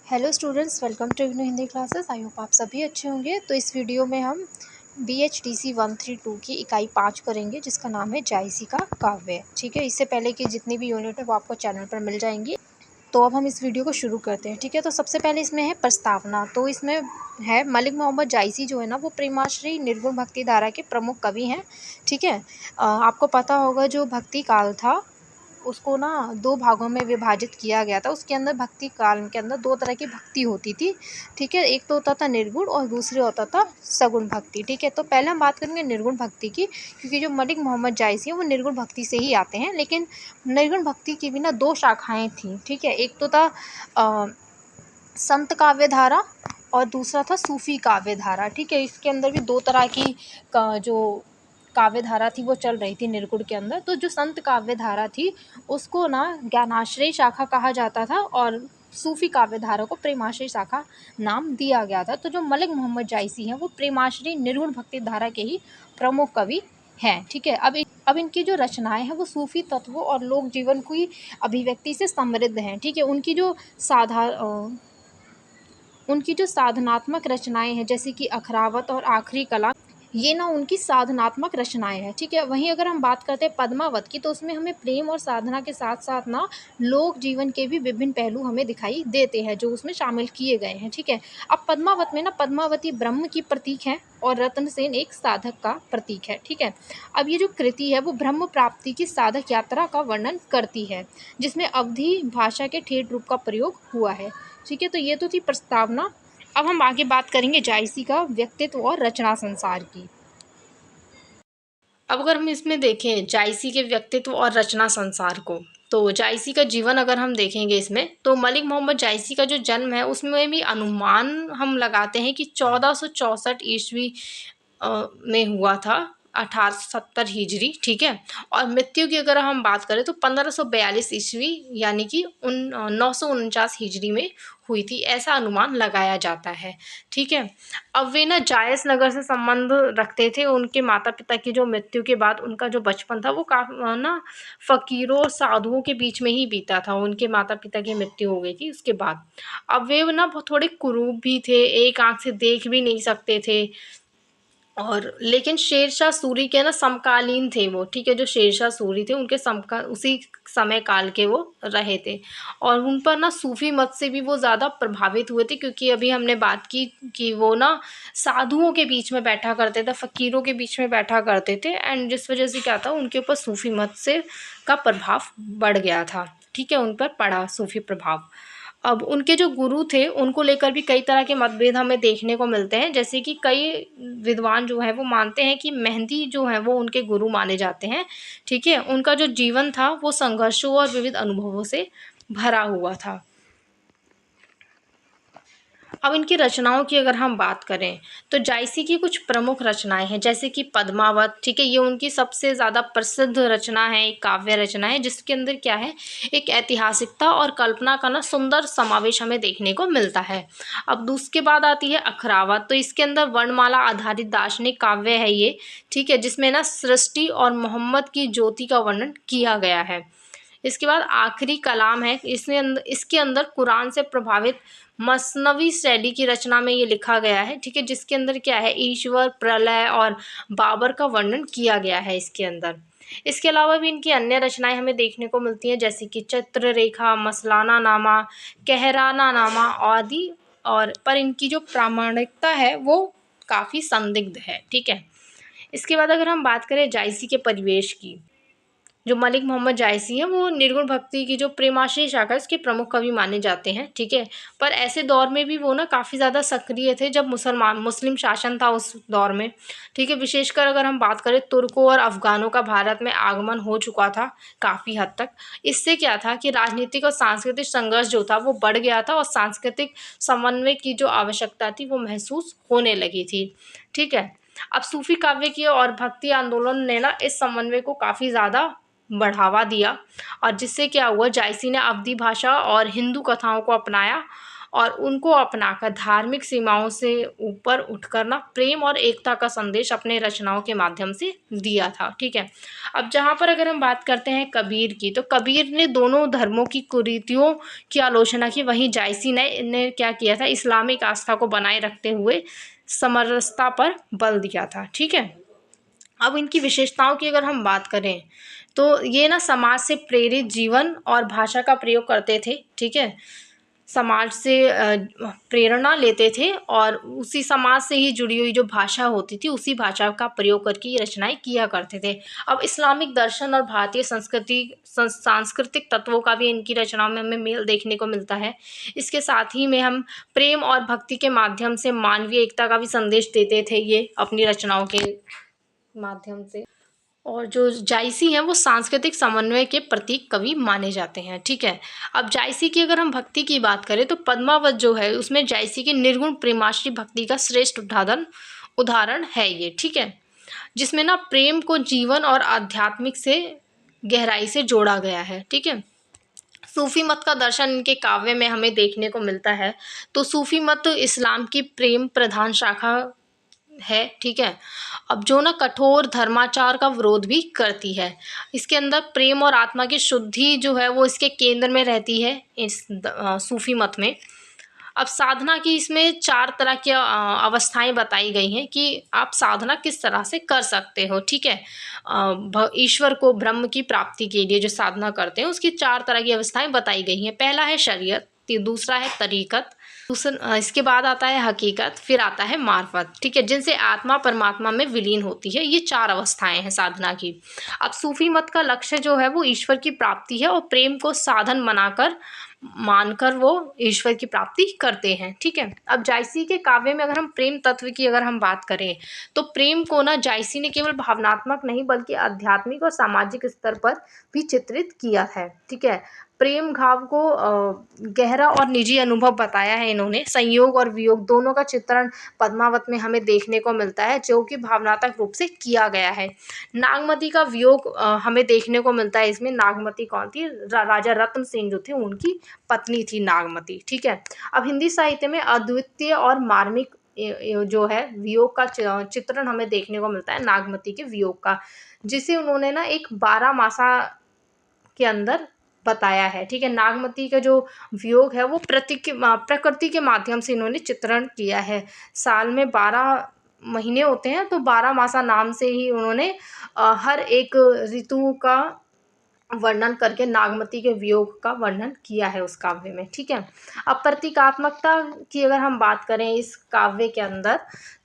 Hello students, welcome to new Hindi classes. I hope आप सभी अच्छे होंगे। तो इस वीडियो में हम BHDC 132 की इकाई 5 करेंगे, जिसका नाम है जायसी का काव्य। ठीक है, इससे पहले की जितनी भी यूनिट है वो आपको चैनल पर मिल जाएंगी। तो अब हम इस वीडियो को शुरू करते हैं। ठीक है, तो सबसे पहले इसमें है प्रस्तावना। तो इसमें है मलिक मोहम्मद जायसी जो है ना, वो प्रेमाश्री निर्गुण भक्ति धारा के प्रमुख कवि हैं। ठीक है, आपको पता होगा जो भक्ति काल था उसको ना दो भागों में विभाजित किया गया था। उसके अंदर भक्ति काल के अंदर दो तरह की भक्ति होती थी। ठीक है, एक तो होता था निर्गुण और दूसरे होता था सगुण भक्ति। ठीक है, तो पहले हम बात करेंगे निर्गुण भक्ति की, क्योंकि जो मलिक मोहम्मद जायसी है वो निर्गुण भक्ति से ही आते हैं। लेकिन निर्गुण भक्ति की भी ना दो शाखाएं थी। ठीक है, एक तो था संत काव्य धारा और दूसरा था सूफी काव्य धारा। ठीक है, इसके अंदर भी दो तरह की जो काव्य धारा थी वो चल रही थी निर्गुण के अंदर। तो जो संत काव्य धारा थी उसको ना ज्ञानाश्रय शाखा कहा जाता था और सूफी काव्य धारा को प्रेमाश्रय शाखा नाम दिया गया था। तो जो मलिक मोहम्मद जायसी हैं वो प्रेमाश्रय निर्गुण भक्ति धारा के ही प्रमुख कवि हैं। ठीक है, अब इनकी जो रचनाएं हैं वो सूफी तत्वों और लोक जीवन की अभिव्यक्ति से समृद्ध हैं। ठीक है, उनकी जो साधनात्मक रचनाएं हैं, जैसे कि अखरावत और आखिरी कला, ये ना उनकी साधनात्मक रचनाएं हैं। ठीक है, वहीं अगर हम बात करते हैं पद्मावत की, तो उसमें हमें प्रेम और साधना के साथ साथ ना लोक जीवन के भी विभिन्न पहलू हमें दिखाई देते हैं जो उसमें शामिल किए गए हैं। ठीक है, अब पद्मावत में ना पद्मावती ब्रह्म की प्रतीक है और रत्नसेन एक साधक का प्रतीक है। ठीक है, अब ये जो कृति है वो ब्रह्म प्राप्ति की साधक यात्रा का वर्णन करती है, जिसमें अवधी भाषा के ठेठ रूप का प्रयोग हुआ है। ठीक है, तो ये तो थी प्रस्तावना। अब हम आगे बात करेंगे जायसी का व्यक्तित्व और रचना संसार की। अब अगर हम इसमें देखें जायसी के व्यक्तित्व और रचना संसार को, तो जायसी का जीवन अगर हम देखेंगे इसमें, तो मलिक मोहम्मद जायसी का जो जन्म है उसमें भी अनुमान हम लगाते हैं कि 1464 ईस्वी में हुआ था, 1870 हिजरी। ठीक है, और मृत्यु की अगर हम बात करें तो 1542 ईस्वी यानी कि 949 हिजरी में हुई थी, ऐसा अनुमान लगाया जाता है। ठीक है, अब वे ना जायस नगर से संबंध रखते थे। उनके माता पिता की जो मृत्यु के बाद उनका जो बचपन था वो काफ़ी ना फ़कीरों और साधुओं के बीच में ही बीता था। उनके माता पिता की मृत्यु हो गई थी उसके बाद। अब वे ना थोड़े कुरूप भी थे, एक आंख से देख भी नहीं सकते थे, और लेकिन शेरशाह सूरी के ना समकालीन थे वो। ठीक है, जो शेरशाह सूरी थे उनके समका उसी समय काल के वो रहे थे, और उन पर ना सूफी मत से भी वो ज़्यादा प्रभावित हुए थे, क्योंकि अभी हमने बात की कि वो ना साधुओं के बीच में बैठा करते थे, फ़कीरों के बीच में बैठा करते थे, एंड जिस वजह से क्या था उनके ऊपर सूफी मत से का प्रभाव बढ़ गया था। ठीक है, उन पर पड़ा सूफी प्रभाव। अब उनके जो गुरु थे उनको लेकर भी कई तरह के मतभेद हमें देखने को मिलते हैं, जैसे कि कई विद्वान जो हैं वो मानते हैं कि मेहंदी जो हैं वो उनके गुरु माने जाते हैं। ठीक है, उनका जो जीवन था वो संघर्षों और विविध अनुभवों से भरा हुआ था। अब इनकी रचनाओं की अगर हम बात करें तो जायसी की कुछ प्रमुख रचनाएं हैं, जैसे कि पद्मावत। ठीक है, ये उनकी सबसे ज़्यादा प्रसिद्ध रचना है, एक काव्य रचना है, जिसके अंदर क्या है, एक ऐतिहासिकता और कल्पना का ना सुंदर समावेश हमें देखने को मिलता है। अब उसके बाद आती है अखरावत। तो इसके अंदर वर्णमाला आधारित दार्शनिक काव्य है ये। ठीक है, जिसमें ना सृष्टि और मोहम्मद की ज्योति का वर्णन किया गया है। इसके बाद आखिरी कलाम है। इसके अंदर कुरान से प्रभावित मसनवी शैली की रचना में ये लिखा गया है। ठीक है, जिसके अंदर क्या है, ईश्वर, प्रलय और बाबर का वर्णन किया गया है इसके अंदर। इसके अलावा भी इनकी अन्य रचनाएं हमें देखने को मिलती हैं, जैसे कि चित्ररेखा, मसलाना नामा, कहराना नामा आदि। और पर इनकी जो प्रामाणिकता है वो काफ़ी संदिग्ध है। ठीक है, इसके बाद अगर हम बात करें जायसी के परिवेश की, जो मलिक मोहम्मद जायसी हैं वो निर्गुण भक्ति की जो प्रेमाश्रय शाखा है उसके प्रमुख कवि माने जाते हैं। ठीक है, पर ऐसे दौर में भी वो ना काफ़ी ज़्यादा सक्रिय थे जब मुस्लिम शासन था उस दौर में। ठीक है, विशेषकर अगर हम बात करें तुर्कों और अफ़गानों का भारत में आगमन हो चुका था काफ़ी हद तक। इससे क्या था कि राजनीतिक और सांस्कृतिक संघर्ष जो था वो बढ़ गया था, और सांस्कृतिक समन्वय की जो आवश्यकता थी वो महसूस होने लगी थी। ठीक है, अब सूफी काव्य की और भक्ति आंदोलन ने ना इस समन्वय को काफ़ी ज़्यादा बढ़ावा दिया, और जिससे क्या हुआ, जायसी ने अवधी भाषा और हिंदू कथाओं को अपनाया और उनको अपनाकर धार्मिक सीमाओं से ऊपर उठकर ना प्रेम और एकता का संदेश अपने रचनाओं के माध्यम से दिया था। ठीक है, अब जहाँ पर अगर हम बात करते हैं कबीर की, तो कबीर ने दोनों धर्मों की कुरीतियों की आलोचना की। वहीं जायसी ने क्या किया था, इस्लामिक आस्था को बनाए रखते हुए समरसता पर बल दिया था। ठीक है, अब इनकी विशेषताओं की अगर हम बात करें तो ये ना समाज से प्रेरित जीवन और भाषा का प्रयोग करते थे। ठीक है, समाज से प्रेरणा लेते थे और उसी समाज से ही जुड़ी हुई जो भाषा होती थी उसी भाषा का प्रयोग करके ये रचनाएं किया करते थे। अब इस्लामिक दर्शन और भारतीय संस्कृति सांस्कृतिक तत्वों का भी इनकी रचनाओं में हमें मेल देखने को मिलता है। इसके साथ ही में हम प्रेम और भक्ति के माध्यम से मानवीय एकता का भी संदेश देते थे ये अपनी रचनाओं के माध्यम से। और जो जायसी हैं वो सांस्कृतिक समन्वय के प्रतीक कवि माने जाते हैं। ठीक है, अब जायसी की अगर हम भक्ति की बात करें तो पद्मावत जो है उसमें जायसी की निर्गुण प्रेमाश्री भक्ति का श्रेष्ठ उदाहरण है ये। ठीक है, जिसमें ना प्रेम को जीवन और आध्यात्मिक से गहराई से जोड़ा गया है। ठीक है, सूफी मत का दर्शन इनके काव्य में हमें देखने को मिलता है। तो सूफी मत इस्लाम की प्रेम प्रधान शाखा है। ठीक है, अब जो ना कठोर धर्माचार का विरोध भी करती है। इसके अंदर प्रेम और आत्मा की शुद्धि जो है वो इसके केंद्र में रहती है इस सूफी मत में। अब साधना की इसमें 4 तरह की अवस्थाएं बताई गई हैं कि आप साधना किस तरह से कर सकते हो। ठीक है, ईश्वर को ब्रह्म की प्राप्ति के लिए जो साधना करते हैं उसकी 4 तरह की अवस्थाएं बताई गई हैं। पहला है शरीयत, दूसरा है तरीकत, इसके बाद आता है हकीकत, फिर आता है मार्फत। ठीक है, जिनसे आत्मा परमात्मा में विलीन होती है। ये 4 अवस्थाएं हैं साधना की। अब सूफी मत का लक्ष्य जो है वो ईश्वर की प्राप्ति है और प्रेम को साधन मानकर वो ईश्वर की प्राप्ति करते हैं। ठीक है, अब जायसी के काव्य में अगर हम प्रेम तत्व की अगर हम बात करें तो प्रेम को ना जायसी ने केवल भावनात्मक नहीं बल्कि आध्यात्मिक और सामाजिक स्तर पर भी चित्रित किया है। ठीक है, प्रेम घाव को गहरा और निजी अनुभव बताया है इन्होंने। संयोग और वियोग दोनों का चित्रण पद्मावत में हमें देखने को मिलता है जो कि भावनात्मक रूप से किया गया है। नागमती का वियोग हमें देखने को मिलता है इसमें। नागमती कौन थी? राजा रत्न सेन जो थे उनकी पत्नी थी नागमती। ठीक है, अब हिंदी साहित्य में अद्वितीय और मार्मिक जो है वियोग का चित्रण हमें देखने को मिलता है नागमती के वियोग का, जिसे उन्होंने ना एक 12 मासा के अंदर बताया है। ठीक है, नागमती का जो वियोग है वो प्रकृति के माध्यम से इन्होंने चित्रण किया है। साल में 12 महीने होते हैं तो 12 मासा नाम से ही उन्होंने हर एक ऋतु का वर्णन करके नागमती के वियोग का वर्णन किया है उस काव्य में। ठीक है, अब प्रतीकात्मकता की अगर हम बात करें इस काव्य के अंदर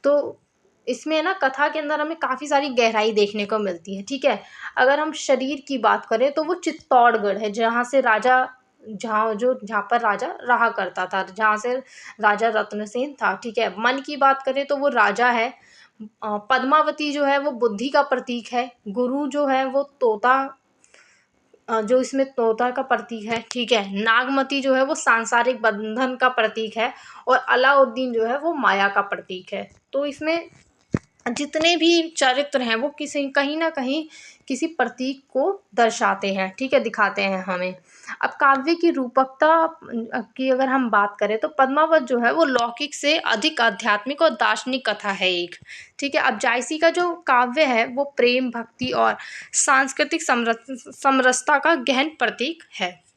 तो इसमें ना कथा के अंदर हमें काफ़ी सारी गहराई देखने को मिलती है। ठीक है, अगर हम शरीर की बात करें तो वो चित्तौड़गढ़ है जहाँ पर राजा रहा करता था, जहाँ से राजा रत्नसेन था। ठीक है, मन की बात करें तो वो राजा है। पद्मावती जो है वो बुद्धि का प्रतीक है। गुरु जो है वो तोता जो इसमें तोता का प्रतीक है। ठीक है, नागमती जो है वो सांसारिक बंधन का प्रतीक है और अलाउद्दीन जो है वो माया का प्रतीक है। तो इसमें जितने भी चरित्र हैं वो कहीं ना कहीं किसी प्रतीक को दर्शाते हैं। ठीक है, दिखाते हैं हमें। अब काव्य की रूपकता की अगर हम बात करें तो पद्मावत जो है वो लौकिक से अधिक आध्यात्मिक और दार्शनिक कथा है एक। ठीक है, अब जायसी का जो काव्य है वो प्रेम भक्ति और सांस्कृतिक समरसता का गहन प्रतीक है।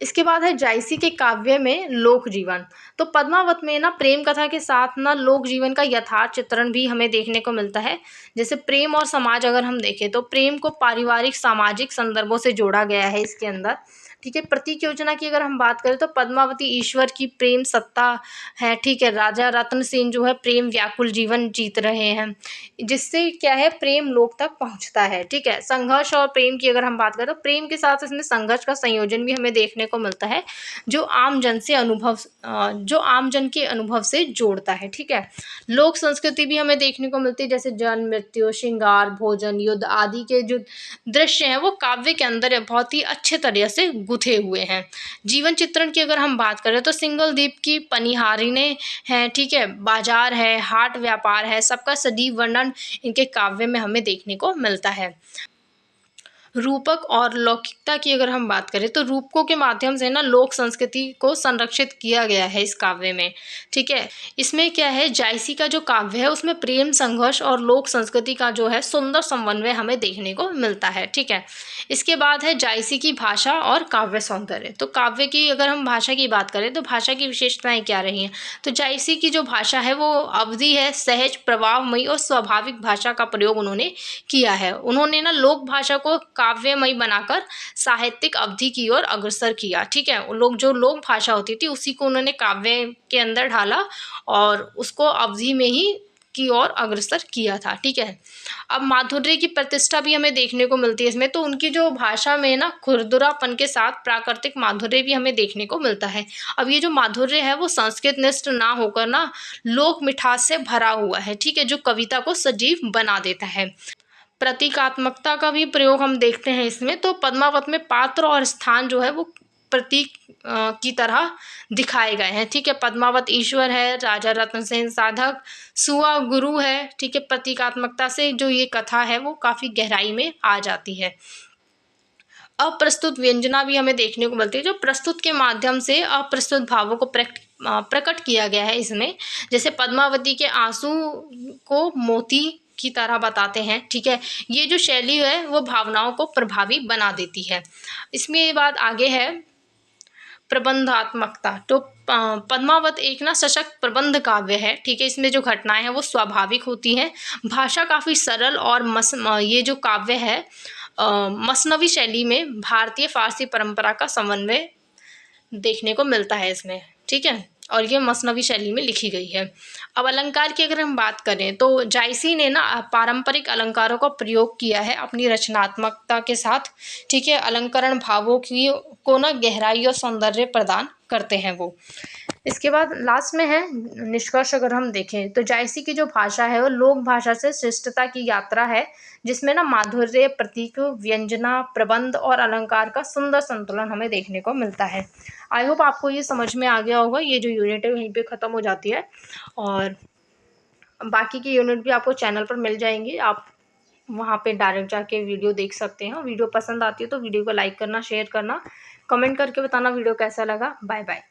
इसके बाद है जायसी के काव्य में लोक जीवन। तो पद्मावत में ना प्रेम कथा के साथ ना लोक जीवन का यथार्थ चित्रण भी हमें देखने को मिलता है। जैसे प्रेम और समाज अगर हम देखें तो प्रेम को पारिवारिक सामाजिक संदर्भों से जोड़ा गया है इसके अंदर। ठीक है, प्रतीक योजना की अगर हम बात करें तो पद्मावती ईश्वर की प्रेम सत्ता है। ठीक है, राजा रत्न सेन जो है प्रेम व्याकुल जीवन जीत रहे हैं, जिससे क्या है प्रेम लोक तक पहुंचता है। ठीक है, संघर्ष और प्रेम की अगर हम बात करें तो प्रेम के साथ इसमें संघर्ष का संयोजन भी हमें देखने को मिलता है जो आम जन के अनुभव से जोड़ता है। ठीक है, लोक संस्कृति भी हमें देखने को मिलती है जैसे जन्म मृत्यु श्रृंगार भोजन युद्ध आदि के जो दृश्य हैं वो काव्य के अंदर बहुत ही अच्छे तरह से गुथे हुए हैं। जीवन चित्रण की अगर हम बात करें तो सिंगल द्वीप की पनिहारिने हैं। ठीक है, बाजार है, हाट व्यापार है, सबका सजीव वर्णन इनके काव्य में हमें देखने को मिलता है। रूपक और लौकिकता की अगर हम बात करें तो रूपकों के माध्यम से ना लोक संस्कृति को संरक्षित किया गया है इस काव्य में। ठीक है, इसमें क्या है, जायसी का जो काव्य है उसमें प्रेम संघर्ष और लोक संस्कृति का जो है सुंदर समन्वय हमें देखने को मिलता है। ठीक है, इसके बाद है जायसी की भाषा और काव्य सौंदर्य। तो काव्य की अगर हम भाषा की बात करें तो भाषा की विशेषताएं क्या रही हैं, तो जायसी की जो भाषा है वो अवधि है, सहज, प्रभावमयी और स्वाभाविक भाषा का प्रयोग उन्होंने किया है। उन्होंने ना लोक भाषा को काव्यमयी बनाकर साहित्यिक अवधि की ओर अग्रसर किया। ठीक है, उन लोग जो लोक भाषा होती थी उसी को उन्होंने काव्य के अंदर ढाला और उसको अवधि में ही की ओर अग्रसर किया था। ठीक है, अब माधुर्य की प्रतिष्ठा भी हमें देखने को मिलती है इसमें। तो उनकी जो भाषा में ना खुरदुरापन के साथ प्राकृतिक माधुर्य भी हमें देखने को मिलता है। अब ये जो माधुर्य है वो संस्कृत निष्ठ ना होकर ना लोक मिठास से भरा हुआ है। ठीक है, जो कविता को सजीव बना देता है। प्रतीकात्मकता का भी प्रयोग हम देखते हैं इसमें। तो पद्मावत में पात्र और स्थान जो है वो प्रतीक की तरह दिखाए गए हैं। ठीक है, पद्मावत ईश्वर है, राजा रत्न सेन साधक, सुआ गुरु है। ठीक है, प्रतीकात्मकता से जो ये कथा है वो काफ़ी गहराई में आ जाती है। अप्रस्तुत व्यंजना भी हमें देखने को मिलती है, जो प्रस्तुत के माध्यम से अप्रस्तुत भावों को प्रकट किया गया है इसमें। जैसे पद्मावती के आंसू को मोती की तरह बताते हैं। ठीक है, ये जो शैली है वो भावनाओं को प्रभावी बना देती है। इसमें ये बात आगे है प्रबंधात्मकता। तो पद्मावत एक ना सशक्त प्रबंध काव्य है। ठीक है, इसमें जो घटनाएं हैं वो स्वाभाविक होती हैं, भाषा काफ़ी सरल और ये जो काव्य है मसनवी शैली में भारतीय फारसी परंपरा का समन्वय देखने को मिलता है इसमें। ठीक है, और ये मसनवी शैली में लिखी गई है। अब अलंकार की अगर हम बात करें तो जायसी ने ना पारंपरिक अलंकारों का प्रयोग किया है अपनी रचनात्मकता के साथ। ठीक है, अलंकरण भावों की को ना गहराई और सौंदर्य प्रदान करते हैं वो। इसके बाद लास्ट में है निष्कर्ष। अगर हम देखें तो जायसी की जो भाषा है वो लोक भाषा से श्रेष्ठता की यात्रा है, जिसमें ना माधुर्य, प्रतीक, व्यंजना, प्रबंध और अलंकार का सुंदर संतुलन हमें देखने को मिलता है। आई होप आपको ये समझ में आ गया होगा। ये जो यूनिट है वहीं पे ख़त्म हो जाती है और बाकी की यूनिट भी आपको चैनल पर मिल जाएंगी। आप वहाँ पे डायरेक्ट जाके वीडियो देख सकते हैं। वीडियो पसंद आती है तो वीडियो को लाइक करना, शेयर करना, कमेंट करके बताना वीडियो कैसा लगा। Bye bye.